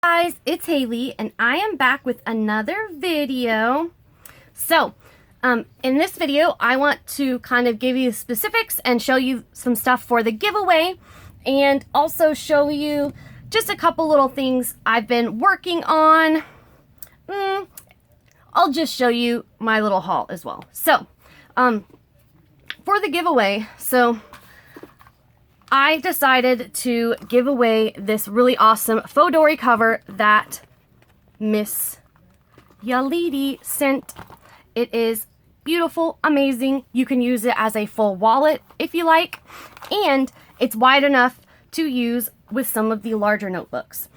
Guys, it's Haley and I am back with another video. So in this video I want to kind of give you specifics and show you some stuff for the giveaway, and also show you just a couple little things I've been working on. I'll just show you my little haul as well. So for the giveaway, I decided to give away this really awesome Fodori cover that Miss Yalidi sent. It is beautiful, amazing. You can use it as a full wallet if you like, and it's wide enough to use with some of the larger notebooks.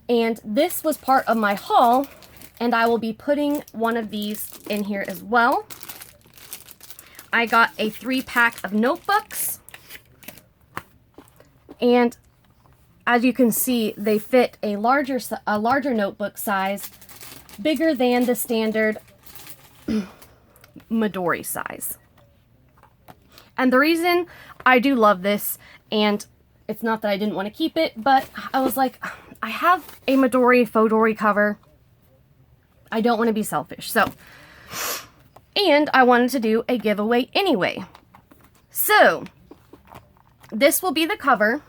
And this was part of my haul, and I will be putting one of these in here as well. I got a 3-pack of notebooks. And as you can see, they fit a larger notebook size, bigger than the standard Midori size. And the reason I do love this, and it's not that I didn't want to keep it, but I was like, I have a Midori Fodori cover. I don't want to be selfish. And I wanted to do a giveaway anyway. So this will be the cover.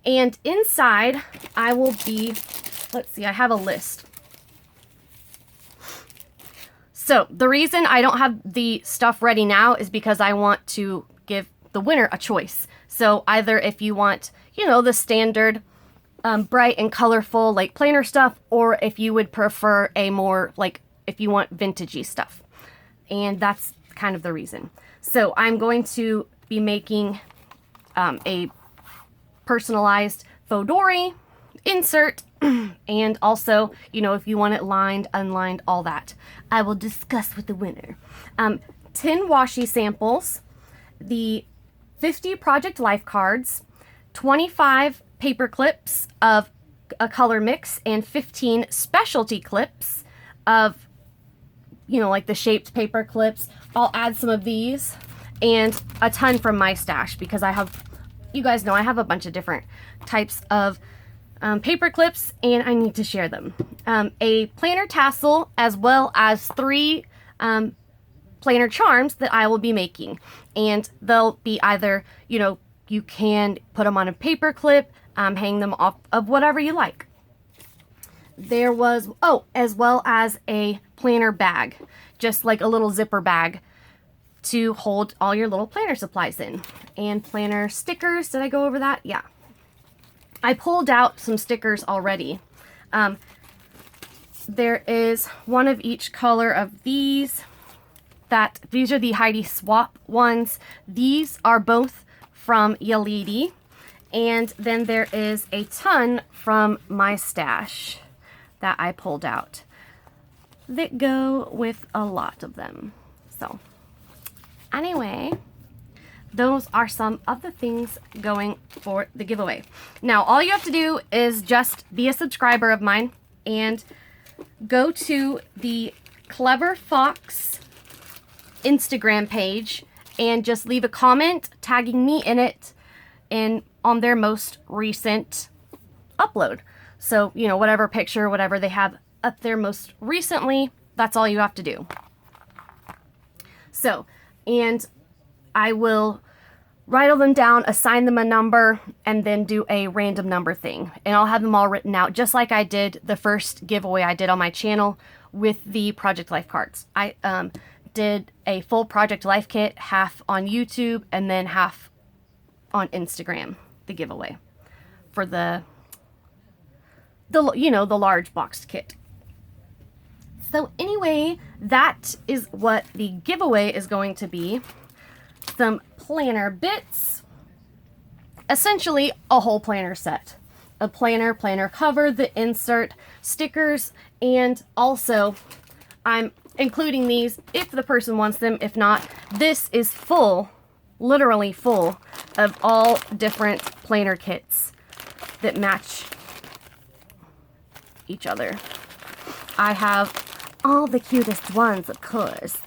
And inside, I will be, let's see, I have a list. So the reason I don't have the stuff ready now is because I want to give the winner a choice. So either if you want, you know, the standard bright and colorful, like planner stuff, or if you would prefer a more, like, if you want vintagey stuff. And that's kind of the reason. So I'm going to be making a personalized Fodori insert, and also, you know, if you want it lined, unlined, all that, I will discuss with the winner. 10 washi samples, the 50 Project Life cards, 25 paper clips of a color mix, and 15 specialty clips of, you know, like the shaped paper clips. I'll add some of these, and a ton from my stash, because I have, you guys know I have a bunch of different types of paper clips, and I need to share them. A planner tassel, as well as 3 planner charms that I will be making. And they'll be either, you know, you can put them on a paper clip, hang them off of whatever you like. There was, as well as a planner bag, just like a little zipper bag to hold all your little planner supplies in. And planner stickers, did I go over that? Yeah. I pulled out some stickers already. There is one of each color of these. These are the Heidi Swap ones. These are both from Yalidi. And then there is a ton from my stash that I pulled out that go with a lot of them. So anyway, those are some of the things going for the giveaway. Now, all you have to do is just be a subscriber of mine and go to the Clever Fox Instagram page and just leave a comment tagging me in it and on their most recent upload. So, you know, whatever picture, whatever they have up there most recently, that's all you have to do. So, and I will write all them down, assign them a number, and then do a random number thing. And I'll have them all written out, just like I did the first giveaway I did on my channel with the Project Life cards. I did a full Project Life kit, half on YouTube, and then half on Instagram, the giveaway for the you know, the large boxed kit. So anyway, that is what the giveaway is going to be. Some planner bits, essentially a whole planner set. A planner cover, the insert, stickers, and also I'm including these if the person wants them. If not, this is full, literally full, of all different planner kits that match each other. I have all the cutest ones, of course.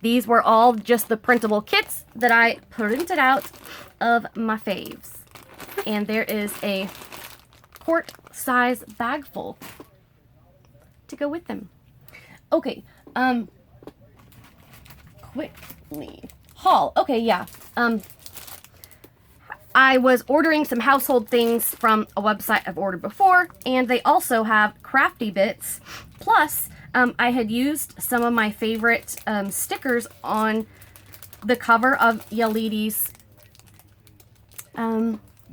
These were all just the printable kits that I printed out of my faves. And there is a quart size bag full to go with them. Okay, quickly haul. Okay, yeah. I was ordering some household things from a website I've ordered before, and they also have crafty bits. Plus, I had used some of my favorite stickers on the cover of Yalidi's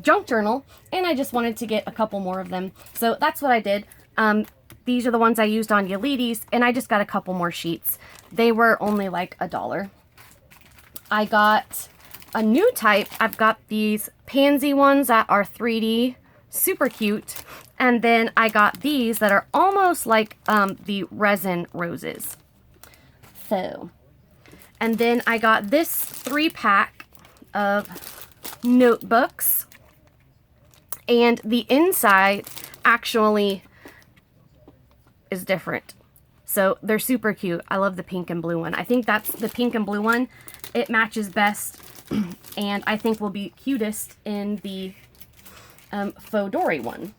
junk journal, and I just wanted to get a couple more of them. So that's what I did. These are the ones I used on Yalidi's, and I just got a couple more sheets. They were only like $1. I got a new type. I've got these pansy ones that are 3D, super cute. And then I got these that are almost like the resin roses. So, and then I got this 3-pack of notebooks. And the inside actually is different. So they're super cute. I love the pink and blue one. I think that's the pink and blue one. It matches best and I think will be cutest in the faux dory one.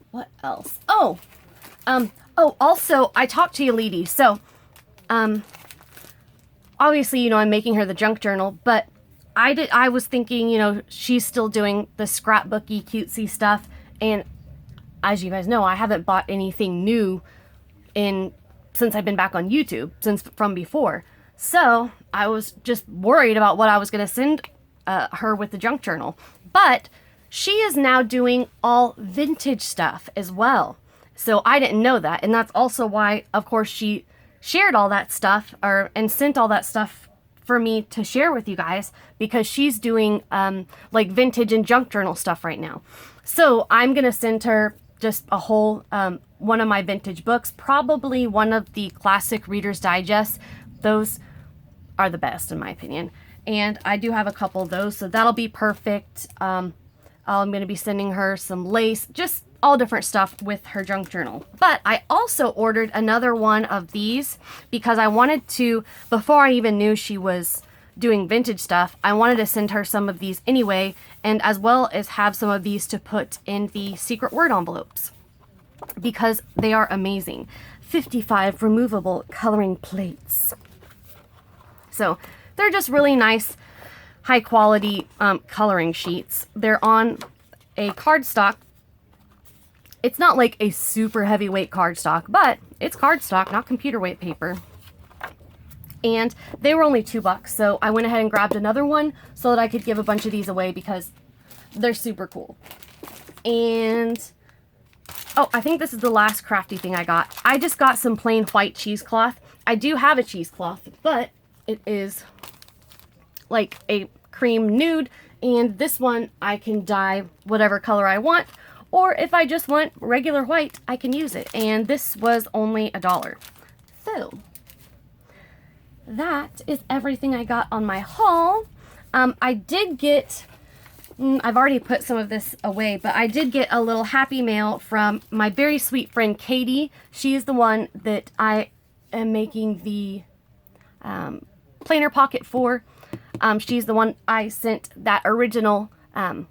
What else? Oh, also I talked to Yalidi. So, obviously, you know, I'm making her the junk journal, but I was thinking, you know, she's still doing the scrapbooky cutesy stuff. And as you guys know, I haven't bought anything new since I've been back on YouTube, from before. So I was just worried about what I was going to send her with the junk journal. But she is now doing all vintage stuff as well. So I didn't know that. And that's also why, of course, she shared all that stuff and sent all that stuff for me to share with you guys, because she's doing like vintage and junk journal stuff right now. So I'm going to send her just a whole one of my vintage books, probably one of the classic Reader's Digest. Those are the best in my opinion. And I do have a couple of those, so that'll be perfect. I'm going to be sending her some lace, just all different stuff with her junk journal. But I also ordered another one of these because I wanted to, before I even knew she was doing vintage stuff, I wanted to send her some of these anyway, and as well as have some of these to put in the secret word envelopes because they are amazing. 55 removable coloring plates. So they're just really nice, high quality coloring sheets. They're on a cardstock. It's not like a super heavyweight cardstock, but it's cardstock, not computer weight paper. And they were only $2, so I went ahead and grabbed another one so that I could give a bunch of these away because they're super cool. And oh, I think this is the last crafty thing I got. I just got some plain white cheesecloth. I do have a cheesecloth, but it is like a cream nude, and this one I can dye whatever color I want, or if I just want regular white, I can use it. And this was only $1. So that is everything I got on my haul. I did get, I've already put some of this away, but I did get a little happy mail from my very sweet friend Katie. She is the one that I am making the planner pocket for. She's the one I sent that original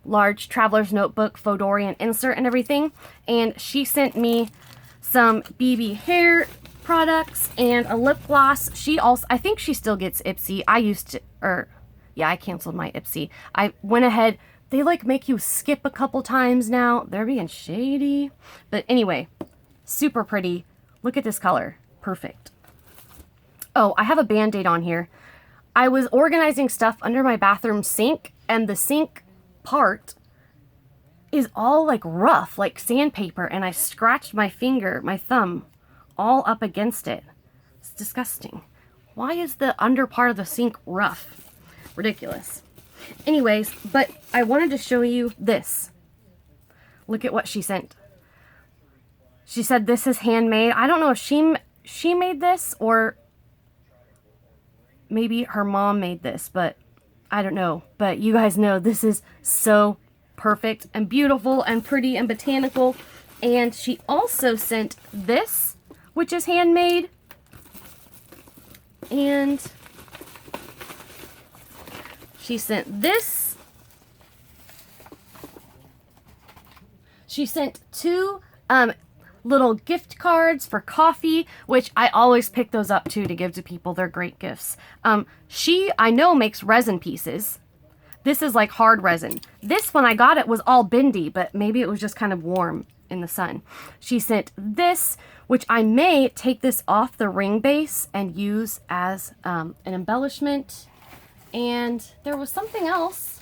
large traveler's notebook, faux dory, and insert and everything. And she sent me some BB hair products and a lip gloss. She also, I think she still gets Ipsy. I canceled my Ipsy. I went ahead. They like make you skip a couple times now. They're being shady. But anyway, super pretty. Look at this color. Perfect. Oh, I have a Band-Aid on here. I was organizing stuff under my bathroom sink, and the sink part is all like rough, like sandpaper, and I scratched my thumb, all up against it. It's disgusting. Why is the under part of the sink rough? Ridiculous. Anyways, but I wanted to show you this. Look at what she sent. She said this is handmade. I don't know if she made this or maybe her mom made this, but I don't know. But you guys know this is so perfect and beautiful and pretty and botanical. And she also sent this, which is handmade. And she sent this, She sent 2 little gift cards for coffee, which I always pick those up too to give to people. They're great gifts. She, I know, makes resin pieces. This is like hard resin. This, when I got it, was all bendy, but maybe it was just kind of warm in the sun. She sent this, which I may take this off the ring base and use as an embellishment. And there was something else.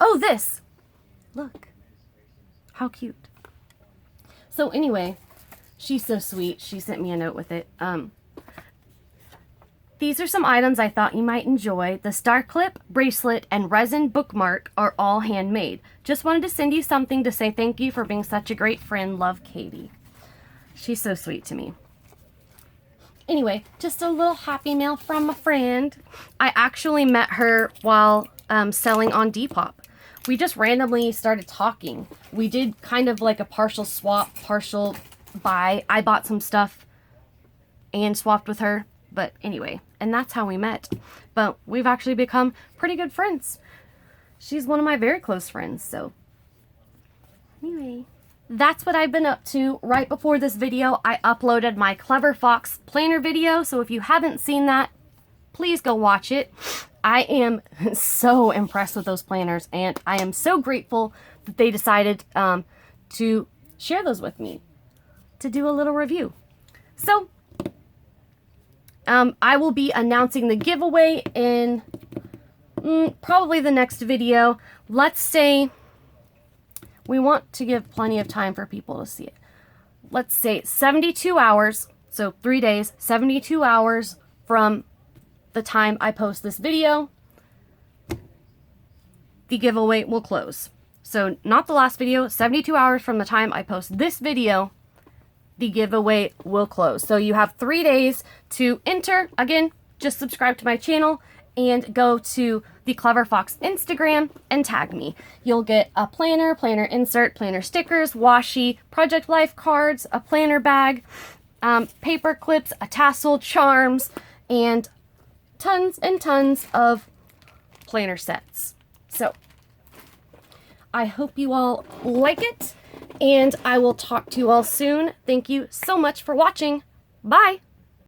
Oh, this. Look. How cute. So anyway, she's so sweet. She sent me a note with it. These are some items I thought you might enjoy. The star clip, bracelet, and resin bookmark are all handmade. Just wanted to send you something to say thank you for being such a great friend. Love, Katie. She's so sweet to me. Anyway, just a little happy mail from a friend. I actually met her while selling on Depop. We just randomly started talking. We did kind of like a partial swap, partial buy. I bought some stuff and swapped with her. But anyway, and that's how we met. But we've actually become pretty good friends. She's one of my very close friends, so anyway. That's what I've been up to. Right before this video, I uploaded my Clever Fox planner video, so if you haven't seen that, please go watch it. I am so impressed with those planners, and I am so grateful that they decided to share those with me, to do a little review. So, I will be announcing the giveaway in probably the next video. Let's say we want to give plenty of time for people to see it. Let's say 72 hours, so 3 days, 72 hours from the time I post this video, the giveaway will close. So not the last video, 72 hours from the time I post this video, the giveaway will close. So you have 3 days to enter. Again, just subscribe to my channel and go to the Clever Fox Instagram and tag me. You'll get a planner, planner insert, planner stickers, washi, Project Life cards, a planner bag, paper clips, a tassel, charms, and tons and tons of planner sets. So I hope you all like it, and I will talk to you all soon. Thank you so much for watching. Bye!